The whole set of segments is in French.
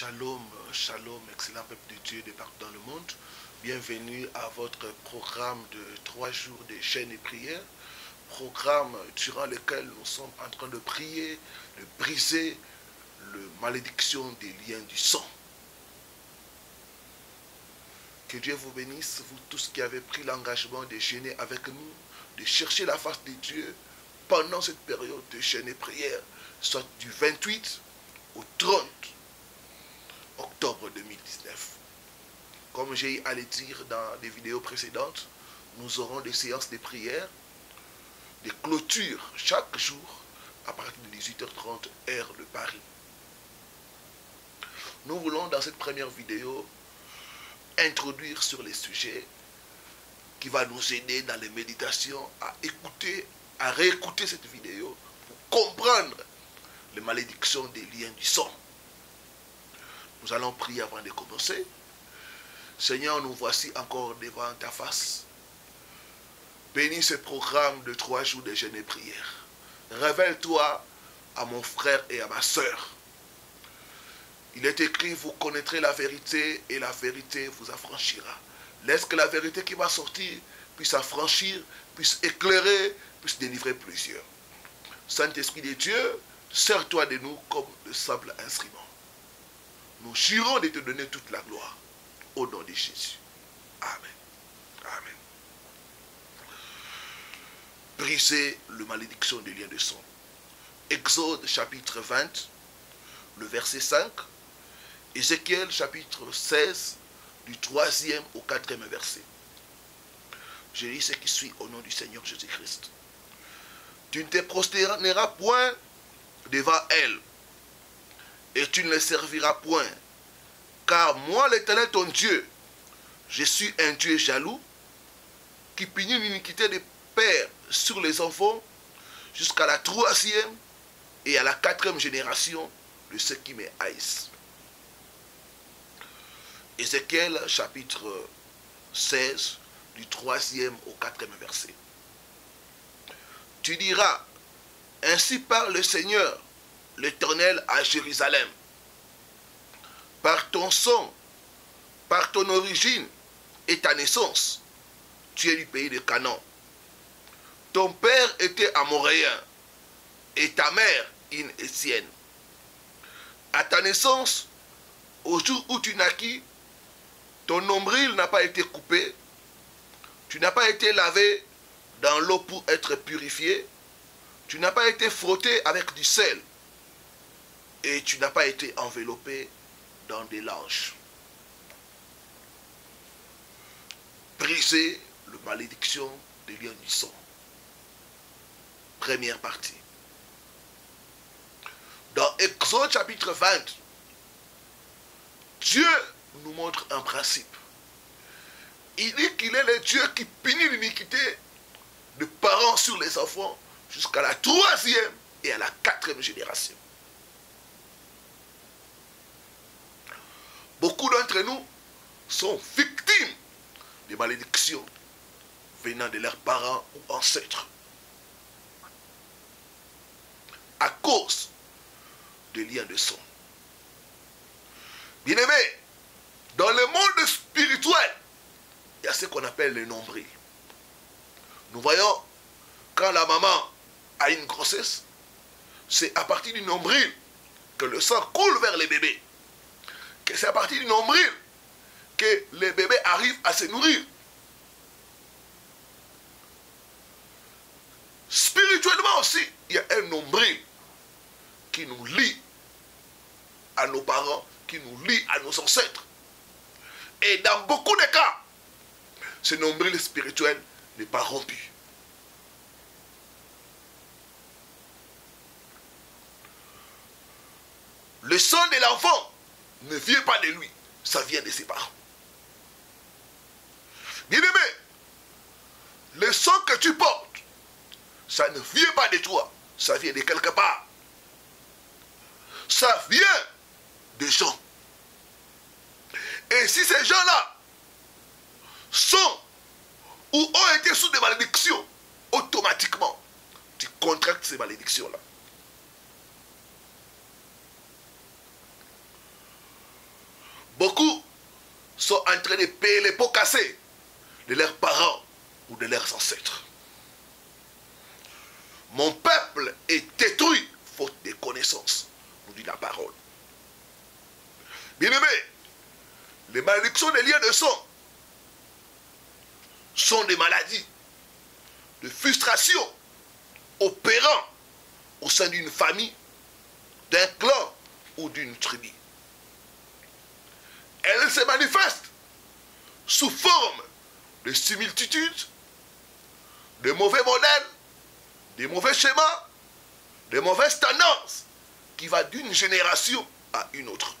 Shalom, shalom, excellent peuple de Dieu de partout dans le monde. Bienvenue à votre programme de 3 jours de jeûne et prière. Programme durant lequel nous sommes en train de prier, de briser la malédiction des liens du sang. Que Dieu vous bénisse, vous tous qui avez pris l'engagement de jeûner avec nous, de chercher la face de Dieu pendant cette période de jeûne et prière, soit du 28 au 30 octobre 2019. Comme j'ai eu à le dire dans des vidéos précédentes, nous aurons des séances de prière, des clôtures chaque jour à partir de 18h30 heure de Paris. Nous voulons dans cette première vidéo introduire sur les sujets qui va nous aider dans les méditations à écouter, à réécouter cette vidéo pour comprendre les malédictions des liens du sang. Nous allons prier avant de commencer. Seigneur, nous voici encore devant ta face. Bénis ce programme de 3 jours de jeûne et prière. Révèle-toi à mon frère et à ma sœur. Il est écrit, vous connaîtrez la vérité et la vérité vous affranchira. Laisse que la vérité qui va sortir puisse affranchir, puisse éclairer, puisse délivrer plusieurs. Saint-Esprit de Dieu, sers-toi de nous comme de simples instruments. Nous jurons de te donner toute la gloire. Au nom de Jésus. Amen. Amen. Briser la malédiction des liens de sang. Exode chapitre 20, le verset 5. Ézéchiel chapitre 16, du 3e au 4e verset. Je lis ce qui suit au nom du Seigneur Jésus-Christ. Tu ne te prosterneras point devant elle, et tu ne les serviras point. Car moi, l'Éternel, ton Dieu, je suis un Dieu jaloux, qui punit l'iniquité des pères sur les enfants, jusqu'à la 3e et à la 4e génération de ceux qui me haïssent. Ézéchiel, chapitre 16, du 3e au 4e verset. Tu diras, ainsi parle le Seigneur, l'Éternel à Jérusalem. Par ton sang, par ton origine et ta naissance, tu es du pays de Canaan. Ton père était amoréen et ta mère une Hétienne. À ta naissance, au jour où tu naquis, ton nombril n'a pas été coupé, tu n'as pas été lavé dans l'eau pour être purifié, tu n'as pas été frotté avec du sel et tu n'as pas été enveloppé dans des langes. Briser la malédiction des liens du sang. Première partie. Dans Exode chapitre 20, Dieu nous montre un principe. Il dit qu'il est le Dieu qui punit l'iniquité de parents sur les enfants jusqu'à la 3e et à la 4e génération. Beaucoup d'entre nous sont victimes des malédictions venant de leurs parents ou ancêtres à cause des liens de sang. Bien-aimés, dans le monde spirituel, il y a ce qu'on appelle le nombril. Nous voyons, quand la maman a une grossesse, c'est à partir du nombril que le sang coule vers les bébés. C'est à partir du nombril que les bébés arrivent à se nourrir. Spirituellement aussi, il y a un nombril qui nous lie à nos parents, qui nous lie à nos ancêtres. Et dans beaucoup de cas, ce nombril spirituel n'est pas rompu. Le sang de l'enfant ne vient pas de lui, ça vient de ses parents. Bien-aimé, le sang que tu portes, ça ne vient pas de toi, ça vient de quelque part. Ça vient des gens. Et si ces gens-là sont ou ont été sous des malédictions, automatiquement, tu contractes ces malédictions-là. Beaucoup sont en train de payer les pots cassés de leurs parents ou de leurs ancêtres. Mon peuple est détruit faute de connaissances, nous dit la parole. Bien-aimés, les malédictions des liens de sang sont des maladies de frustration opérant au sein d'une famille, d'un clan ou d'une tribu. Elles se manifestent sous forme de similitudes, de mauvais modèles, de mauvais schémas, de mauvaises tendances qui vont d'une génération à une autre.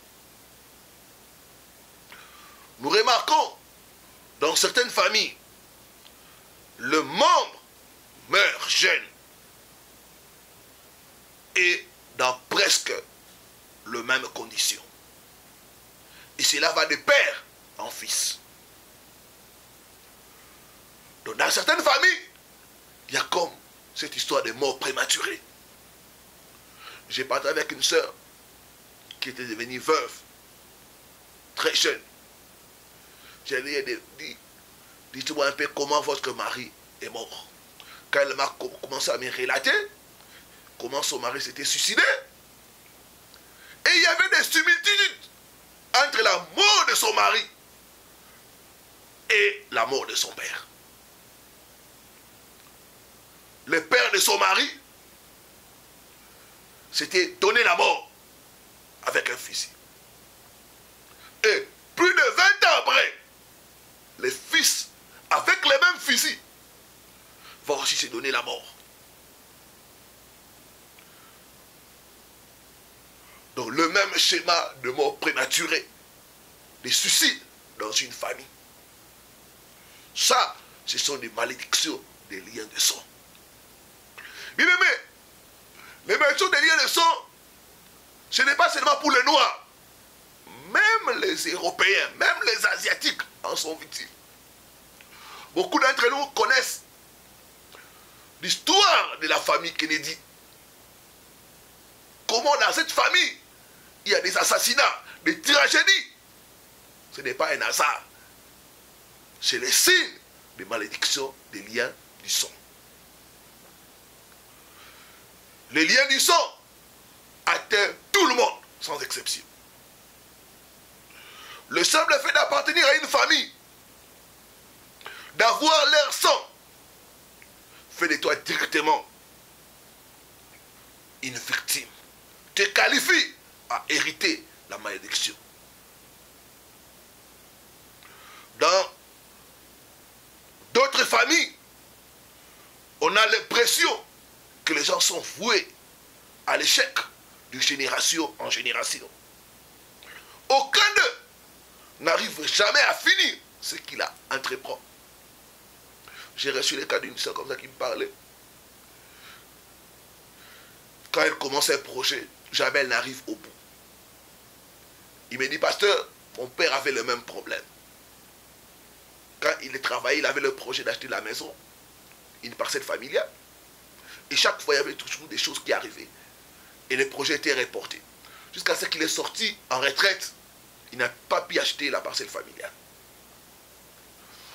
Nous remarquons dans certaines familles, le membre meurt jeune et dans presque les mêmes conditions. Et cela va de père en fils. Donc dans certaines familles, il y a comme cette histoire de mort prématurée. J'ai parlé avec une sœur qui était devenue veuve, très jeune. Je lui ai dit, dites-moi un peu comment votre mari est mort. Quand elle m'a commencé à me relater comment son mari s'était suicidé, et il y avait des similitudes entre la mort de son mari et la mort de son père. Le père de son mari s'était donné la mort avec un fusil. Et plus de 20 ans après, les fils, avec les mêmes fusils, vont aussi se donner la mort. Donc le même schéma de mort prématurée, des suicides dans une famille. Ça, ce sont des malédictions des liens de sang. Bien aimé, les malédictions des liens de sang, ce n'est pas seulement pour les Noirs. Même les Européens, même les Asiatiques en sont victimes. Beaucoup d'entre nous connaissent l'histoire de la famille Kennedy. Comment dans cette famille, il y a des assassinats, des tragédies. Ce n'est pas un hasard. C'est le signe des malédictions des liens du sang. Les liens du sang atteignent tout le monde, sans exception. Le simple fait d'appartenir à une famille, d'avoir leur sang, fait de toi directement une victime, te qualifie à hériter la malédiction. Dans d'autres familles, on a l'impression que les gens sont voués à l'échec de génération en génération. Aucun d'eux n'arrive jamais à finir ce qu'il a entreprend. J'ai reçu le cas d'une soeur comme ça qui me parlait. Quand elle commence un projet, jamais elle n'arrive au bout. Il me dit, pasteur, mon père avait le même problème. Quand il travaillait, il avait le projet d'acheter la maison, une parcelle familiale. Et chaque fois, il y avait toujours des choses qui arrivaient. Et le projet était reporté. Jusqu'à ce qu'il est sorti en retraite, il n'a pas pu acheter la parcelle familiale.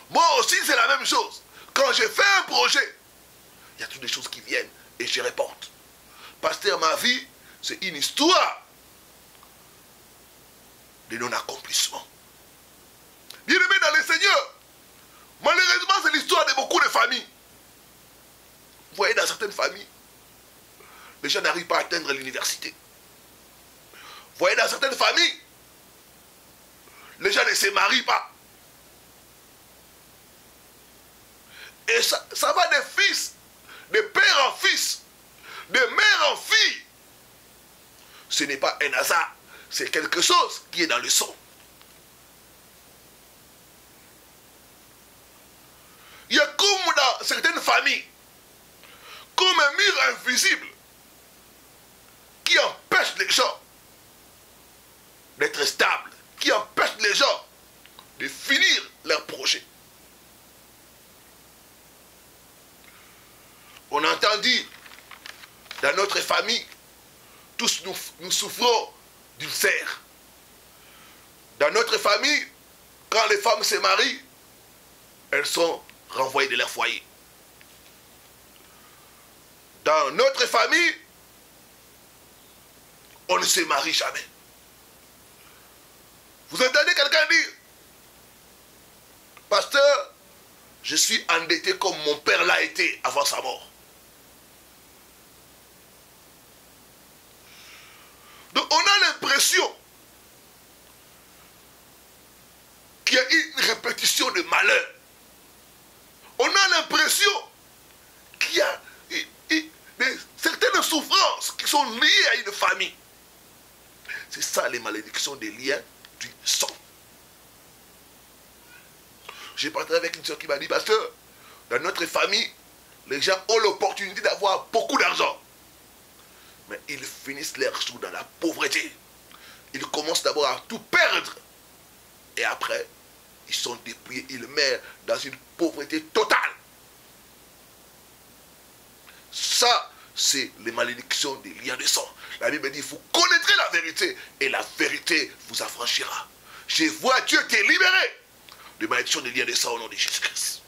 Moi aussi, c'est la même chose. Quand je fais un projet, il y a toutes des choses qui viennent et je reporte. Pasteur, ma vie, c'est une histoire de non-accomplissement. Bien-aimé dans le Seigneur, malheureusement, c'est l'histoire de beaucoup de familles. Vous voyez, dans certaines familles, les gens n'arrivent pas à atteindre l'université. Vous voyez, dans certaines familles, les gens ne se marient pas. Et ça va des fils, de père en fils, de mère en fille. Ce n'est pas un hasard, c'est quelque chose qui est dans le sang. Il y a comme dans certaines familles, comme un mur invisible qui empêche les gens d'être stables, qui empêche les gens de finir leur projet. On entend dire, dans notre famille, tous nous souffrons d'ulcères. Dans notre famille, quand les femmes se marient, elles sont renvoyées de leur foyer. Dans notre famille, on ne se marie jamais. Vous entendez quelqu'un dire, pasteur, je suis endetté comme mon père l'a été avant sa mort. Donc on a l'impression qu'il y a une répétition de malheur. On a l'impression qu'il y a certaines souffrances qui sont liées à une famille. C'est ça les malédictions des liens du sang. J'ai parlé avec une soeur qui m'a dit, pasteur, dans notre famille, les gens ont l'opportunité d'avoir beaucoup d'argent. Mais ils finissent leur jour dans la pauvreté. Ils commencent d'abord à tout perdre. Et après, ils sont dépouillés, ils meurent dans une pauvreté totale. Ça, c'est les malédictions des liens de sang. La Bible dit, vous connaîtrez la vérité et la vérité vous affranchira. Je vois Dieu te libérer de malédiction des liens de sang au nom de Jésus-Christ.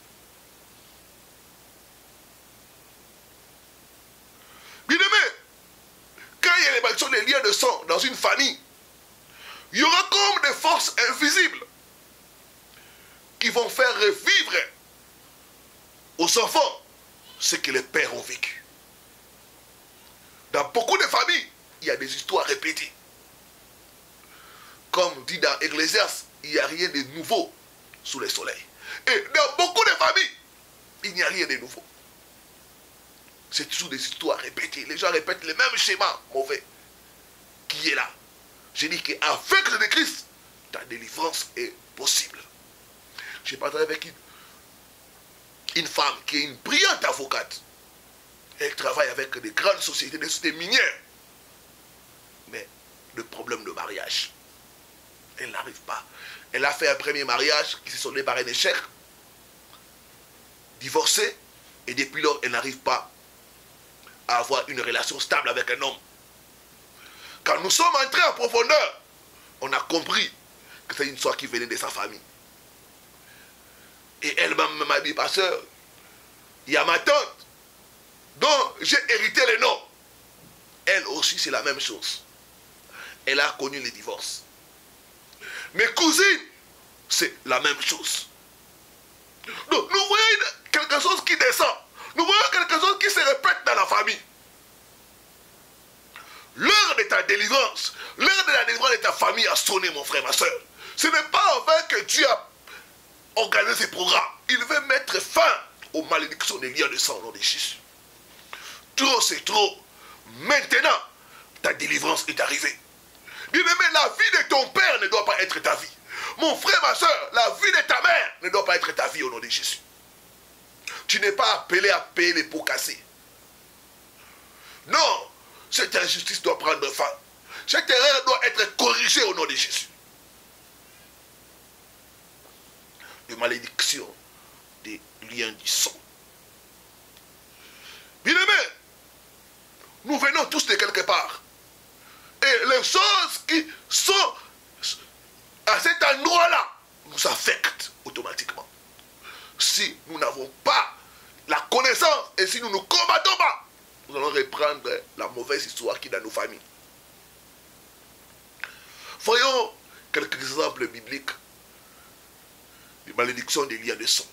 Bien-aimé, quand il y a les malédictions des liens de sang dans une famille, il y aura comme des forces invisibles qui vont faire revivre aux enfants ce que les pères ont vécu. Dans beaucoup de familles, il y a des histoires répétées. Comme dit dans Ecclésiaste, il n'y a rien de nouveau sous le soleil. Et dans beaucoup de familles, il n'y a rien de nouveau. C'est toujours des histoires répétées. Les gens répètent les mêmes schémas mauvais qui est là. Je dis qu'avec le Christ, ta délivrance est possible. J'ai parlé avec une femme qui est une brillante avocate. Elle travaille avec des grandes sociétés, des sociétés minières. Mais le problème de mariage, elle n'arrive pas. Elle a fait un premier mariage qui s'est soldé par un échec, divorcée, et depuis lors, elle n'arrive pas à avoir une relation stable avec un homme. Quand nous sommes entrés en profondeur, on a compris que c'est une histoire qui venait de sa famille. Et elle-même m'a dit, pasteur, il y a ma tante dont j'ai hérité le nom. Elle aussi, c'est la même chose. Elle a connu les divorces. Mes cousines, c'est la même chose. Donc, nous voyons quelque chose qui descend. Nous voyons quelque chose qui se répète dans la famille. L'heure de ta délivrance, l'heure de la délivrance de ta famille a sonné, mon frère, ma soeur. Ce n'est pas en vain que Dieu a organisé ces programmes. Il veut mettre fin aux malédictions des liens de sang au nom de Jésus. Trop, c'est trop. Maintenant, ta délivrance est arrivée. Bien-aimé, la vie de ton père ne doit pas être ta vie. Mon frère, ma soeur, la vie de ta mère ne doit pas être ta vie au nom de Jésus. Tu n'es pas appelé à payer les pots cassés. Non, cette injustice doit prendre fin. Cette erreur doit être corrigée au nom de Jésus. Les malédictions des liens du sang. Bien-aimé, nous venons tous de quelque part. Et les choses qui sont à cet endroit-là nous affectent automatiquement. Si nous n'avons pas la connaissance et si nous ne combattons pas, nous allons reprendre la mauvaise histoire qui est dans nos familles. Voyons quelques exemples bibliques de malédiction des liens de sang.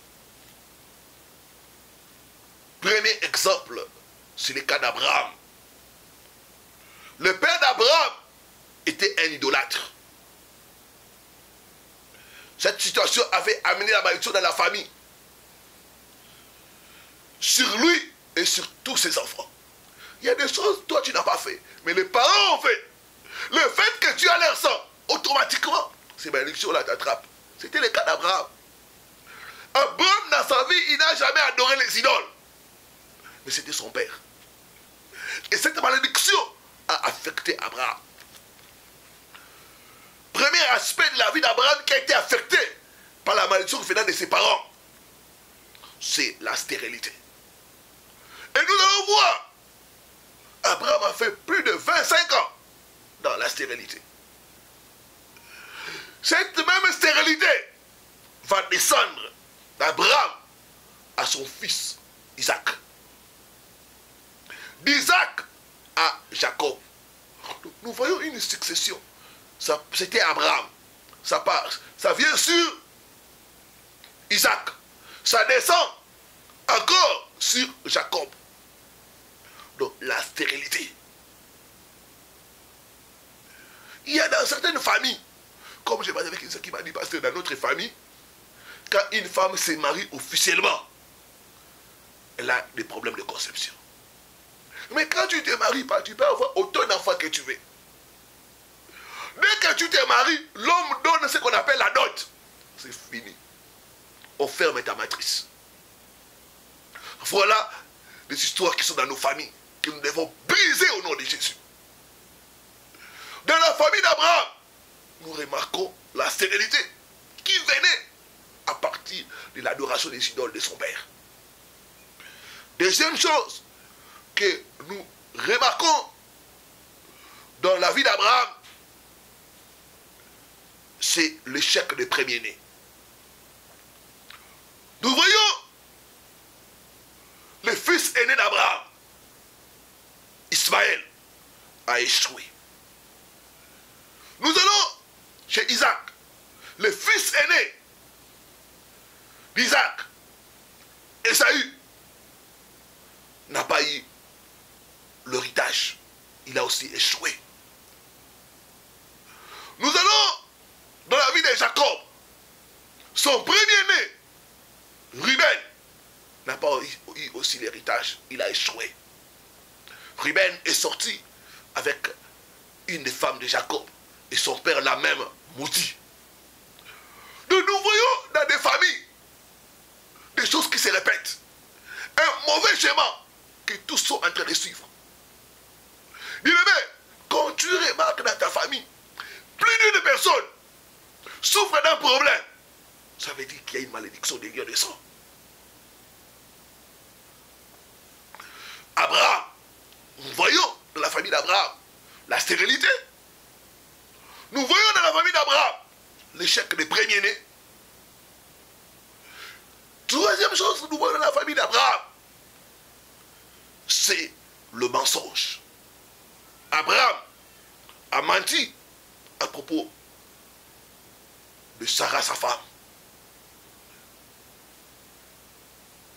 Premier exemple, c'est le cas d'Abraham. Le père d'Abraham était un idolâtre. Cette situation avait amené la malédiction dans la famille. Sur lui et sur tous ses enfants. Il y a des choses que toi tu n'as pas fait, mais les parents ont fait. Le fait que tu as leur sang, automatiquement, ces malédictions-là t'attrapent. C'était le cas d'Abraham. Abraham, dans sa vie, il n'a jamais adoré les idoles. Mais c'était son père. Et cette malédiction a affecté Abraham. Premier aspect de la vie d'Abraham qui a été affecté par la malédiction venant de ses parents, c'est la stérilité. Et nous allons voir, Abraham a fait plus de 25 ans dans la stérilité. cette même stérilité va descendre d'Abraham à son fils Isaac. D'Isaac à Jacob. Nous voyons une succession. C'était Abraham. Ça vient sur Isaac. Ça descend encore sur Jacob. Donc la stérilité. Il y a dans certaines familles, comme j'ai parlé avec quelqu'un qui m'a dit, parce que dans notre famille, quand une femme se marie officiellement, elle a des problèmes de conception. Mais quand tu te maries pas, tu peux avoir autant d'enfants que tu veux. Dès que tu te maries, l'homme donne ce qu'on appelle la dot. C'est fini. On ferme ta matrice. Voilà les histoires qui sont dans nos familles, que nous devons briser au nom de Jésus. Dans la famille d'Abraham, nous remarquons la stérilité qui venait à partir de l'adoration des idoles de son père. Deuxième chose que nous remarquons dans la vie d'Abraham, c'est l'échec des premiers-nés. Nous voyons le fils aîné d'Abraham, Ismaël, a échoué. Nous allons chez Isaac, le fils aîné d'Isaac, Ésaü, n'a pas eu l'héritage. Il a aussi échoué. Nous allons dans la vie de Jacob. Son premier-né, Ruben, n'a pas eu aussi l'héritage. Il a échoué. Ruben est sorti avec une des femmes de Jacob. Et son père l'a même maudit. Donc nous voyons dans des familles des choses qui se répètent. Un mauvais schéma que tous sont en train de suivre. Bien-aimé, quand tu remarques dans ta famille, plus d'une personne souffre d'un problème, ça veut dire qu'il y a une malédiction derrière de ça. Abraham, nous voyons dans la famille d'Abraham la stérilité. Nous voyons dans la famille d'Abraham l'échec des premiers-nés. Troisième chose que nous voyons dans la famille d'Abraham, c'est le mensonge. Abraham a menti à propos de Sarah, sa femme.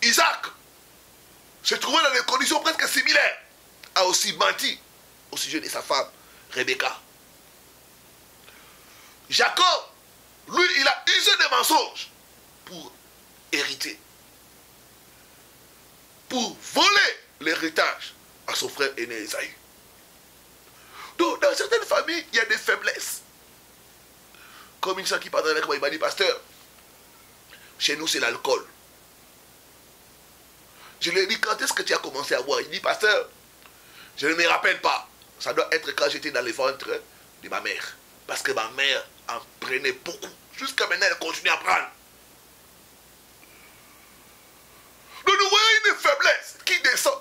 Isaac se trouvait dans des conditions presque similaires, a aussi menti au sujet de sa femme, Rebecca. Jacob, lui, il a usé des mensonges pour hériter, pour voler l'héritage à son frère aîné Esaü. Donc, dans certaines familles, il y a des faiblesses. Comme une soeur qui parlait avec moi, il m'a dit, pasteur, chez nous, c'est l'alcool. Je lui ai dit, quand est-ce que tu as commencé à boire? Il dit, pasteur, je ne me rappelle pas. Ça doit être quand j'étais dans le ventre de ma mère. Parce que ma mère en prenait beaucoup. Jusqu'à maintenant, elle continue à prendre. Donc nous voyons une faiblesse qui descend.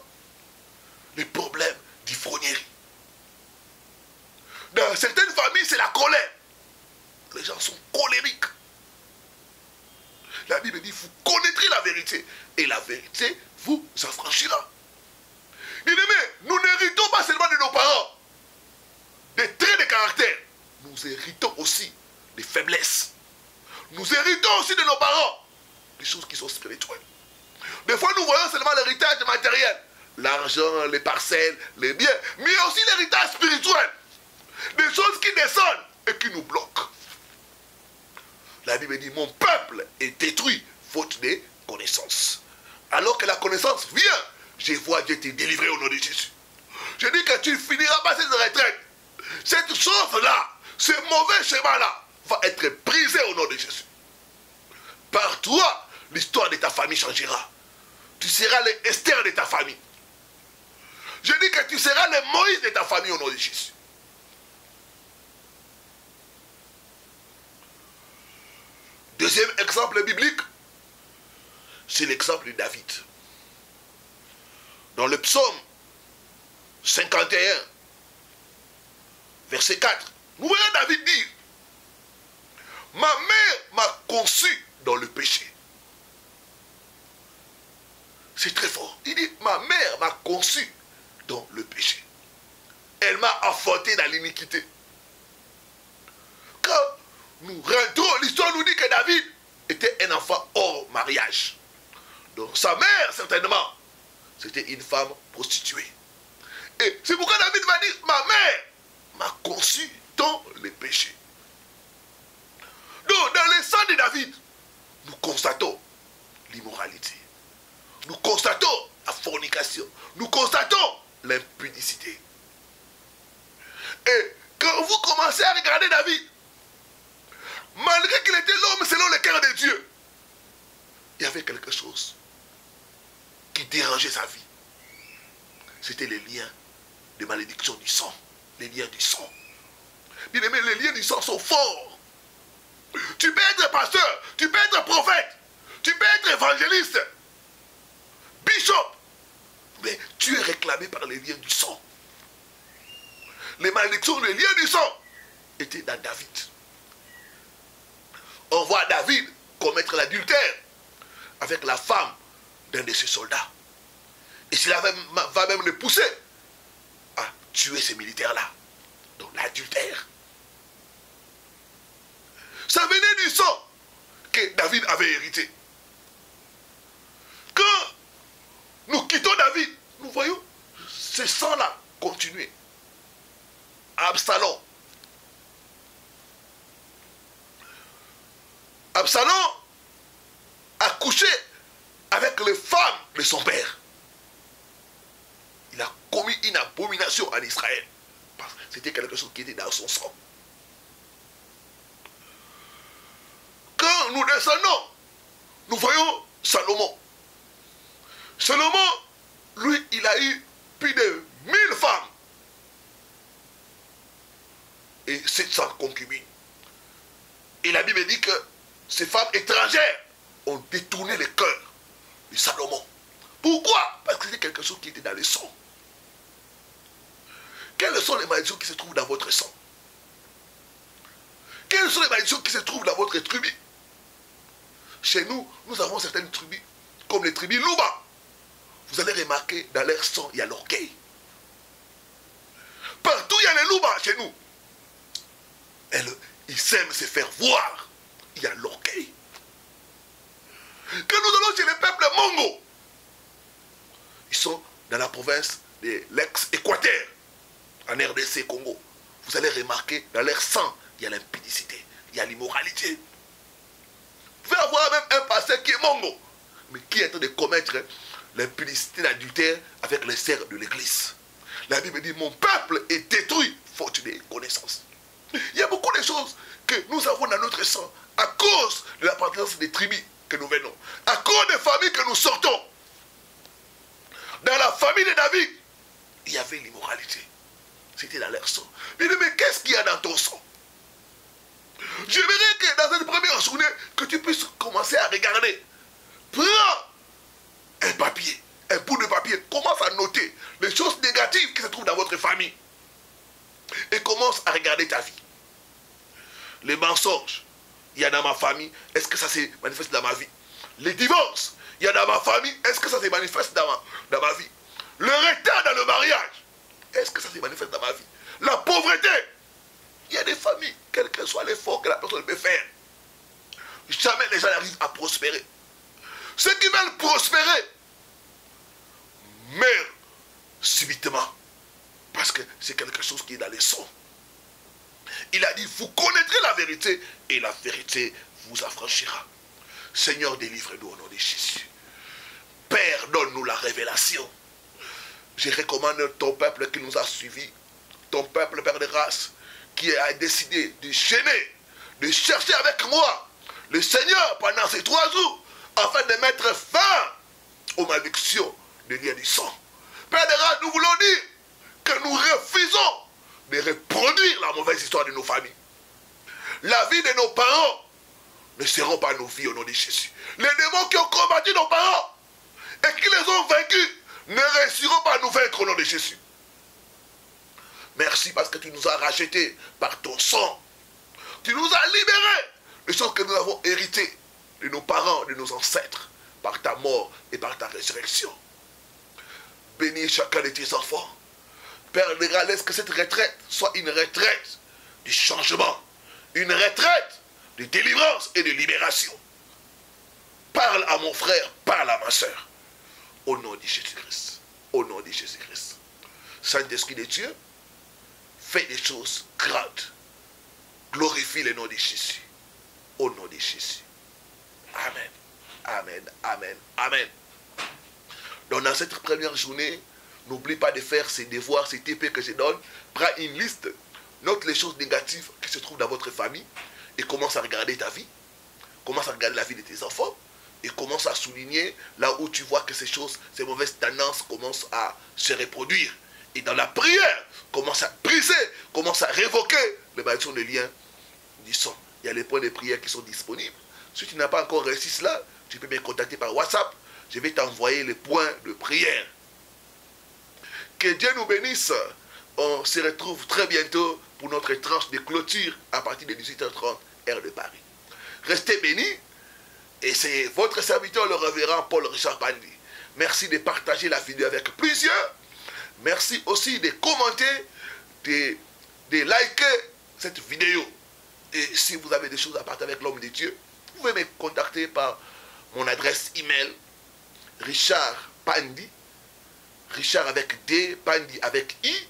Les problèmes d'ivrognerie. Dans certaines familles, c'est la colère. Les gens sont colériques. La Bible dit, vous connaîtrez la vérité. Et la vérité vous affranchira. Bien-aimés, nous n'héritons pas seulement de nos parents des traits de caractère. Nous héritons aussi des faiblesses. Nous héritons aussi de nos parents des choses qui sont spirituelles. Des fois, nous voyons seulement l'héritage matériel. L'argent, les parcelles, les biens. Mais il y a aussi l'héritage spirituel. Des choses qui descendent et qui nous bloquent. La Bible dit, mon peuple est détruit faute de connaissance. Alors que la connaissance vient, je vois Dieu te délivrer au nom de Jésus. Je dis que tu ne finiras pas cette retraite. Cette chose-là, ce mauvais schéma-là, va être brisé au nom de Jésus. Par toi, l'histoire de ta famille changera. Tu seras l'Esther de ta famille. Je dis que tu seras le Moïse de ta famille au nom de Jésus. Deuxième exemple biblique, c'est l'exemple de David. Dans le psaume 51, verset 4, nous voyons David dire, ma mère m'a conçu dans le péché. C'est très fort. Il dit, ma mère m'a conçu dans le péché. Elle m'a enfanté dans l'iniquité. Quand nous rentrons, l'histoire nous dit que David était un enfant hors mariage. Donc sa mère, certainement, c'était une femme prostituée. Et c'est pourquoi David va dire, ma mère m'a conçu dans les péchés. Donc dans le sang de David, nous constatons l'immoralité. Nous constatons la fornication. Nous constatons l'impudicité. Et quand vous commencez à regarder David, malgré qu'il était l'homme selon le cœur de Dieu, il y avait quelque chose qui dérangeait sa vie. C'était les liens de malédiction du sang. Les liens du sang. Bien aimé, les liens du sang sont forts. Tu peux être pasteur, tu peux être prophète, tu peux être évangéliste, bishop, mais tu es réclamé par les liens du sang. Les malédictions, les liens du sang étaient dans David. On voit David commettre l'adultère avec la femme d'un de ses soldats. Et cela va même le pousser à tuer ces militaires-là. Donc l'adultère. Ça venait du sang que David avait hérité. Quand nous quittons David, nous voyons ce sang-là continuer. Absalom. Absalom a couché avec les femmes de son père. Il a commis une abomination en Israël. Parce que c'était quelque chose qui était dans son sang. Quand nous descendons, nous voyons Salomon. Salomon, lui, il a eu plus de 1000 femmes. Et 700 concubines. Et la Bible dit que ces femmes étrangères ont détourné le cœur de Salomon. Pourquoi? Parce que c'était quelque chose qui était dans le sang. Quelles sont les malédictions qui se trouvent dans votre sang? Quelles sont les malédictions qui se trouvent dans votre tribu? Chez nous, nous avons certaines tribus, comme les tribus Louba. Vous allez remarquer, dans leur sang, il y a l'orgueil. Partout, il y a les Louba chez nous. Ils aiment se faire voir. Il y a l'orgueil. Que nous allons chez les peuples Mongo. Ils sont dans la province de l'ex-Équateur, en RDC Congo. Vous allez remarquer, dans leur sang, il y a l'impudicité, il y a l'immoralité. Vous pouvez avoir même un pasteur qui est Mongo, mais qui est en train de commettre l'impudicité, l'adultère avec les serfs de l'église. La Bible dit, mon peuple est détruit, faute de connaissance. Il y a beaucoup de choses que nous avons dans notre sang à cause de l'appartenance des tribus que nous venons, à cause des familles que nous sortons. Dans la famille de David, il y avait l'immoralité. C'était dans leur sang. Mais qu'est-ce qu'il y a dans ton sang? J'aimerais que dans cette première journée, que tu puisses commencer à regarder. Prends un papier, un bout de papier, commence à noter les choses négatives qui se trouvent dans votre famille. Et commence à regarder ta vie. Les mensonges, il y a dans ma famille, est-ce que ça se manifeste dans ma vie? Les divorces, il y a dans ma famille, est-ce que ça se manifeste dans ma vie? Le retard dans le mariage, est-ce que ça se manifeste dans ma vie? La pauvreté, il y a des familles, quel que soit l'effort que la personne peut faire, jamais les gens n'arrivent à prospérer. Ceux qui veulent prospérer meurent subitement. Parce que c'est quelque chose qui est dans les sons. Il a dit, vous connaîtrez la vérité et la vérité vous affranchira. Seigneur, délivre-nous au nom de Jésus. Père, donne-nous la révélation. Je recommande ton peuple qui nous a suivis, ton peuple, Père de grâce, qui a décidé de gêner, de chercher avec moi le Seigneur pendant ces 3 jours, afin de mettre fin aux malédictions des liens du sang. Père de grâce, nous voulons dire que nous refusons de reproduire la mauvaise histoire de nos familles. La vie de nos parents ne seront pas nos vies au nom de Jésus. Les démons qui ont combattu nos parents et qui les ont vaincus ne réussiront pas à nous vaincre au nom de Jésus. Merci parce que tu nous as rachetés par ton sang. Tu nous as libérés de choses que nous avons héritées de nos parents, de nos ancêtres, par ta mort et par ta résurrection. Bénis chacun de tes enfants. Père, laisse que cette retraite soit une retraite du changement, une retraite de délivrance et de libération. Parle à mon frère, parle à ma soeur. Au nom de Jésus-Christ. Au nom de Jésus-Christ. Saint-Esprit de Dieu, fais des choses grandes. Glorifie le nom de Jésus. Au nom de Jésus. Amen. Amen. Amen. Amen. Donc dans cette première journée, n'oublie pas de faire ces devoirs, ces TP que je donne. Prends une liste. Note les choses négatives qui se trouvent dans votre famille. Et commence à regarder ta vie. Commence à regarder la vie de tes enfants. Et commence à souligner là où tu vois que ces choses, ces mauvaises tendances commencent à se reproduire. Et dans la prière, commence à briser, commence à révoquer les malédictions de liens du sang. Il y a les points de prière qui sont disponibles. Si tu n'as pas encore réussi cela, tu peux me contacter par WhatsApp. Je vais t'envoyer les points de prière. Que Dieu nous bénisse. On se retrouve très bientôt pour notre tranche de clôture à partir de 18h30, heure de Paris. Restez bénis. Et c'est votre serviteur, le révérend Paul Richard Pandi. Merci de partager la vidéo avec plusieurs. Merci aussi de commenter, de liker cette vidéo. Et si vous avez des choses à partager avec l'homme de Dieu, vous pouvez me contacter par mon adresse email, Richard Pandi, Richard avec D, Pandi avec I,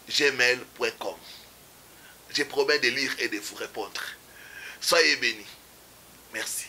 @gmail.com. Je promets de lire et de vous répondre. Soyez bénis. Merci.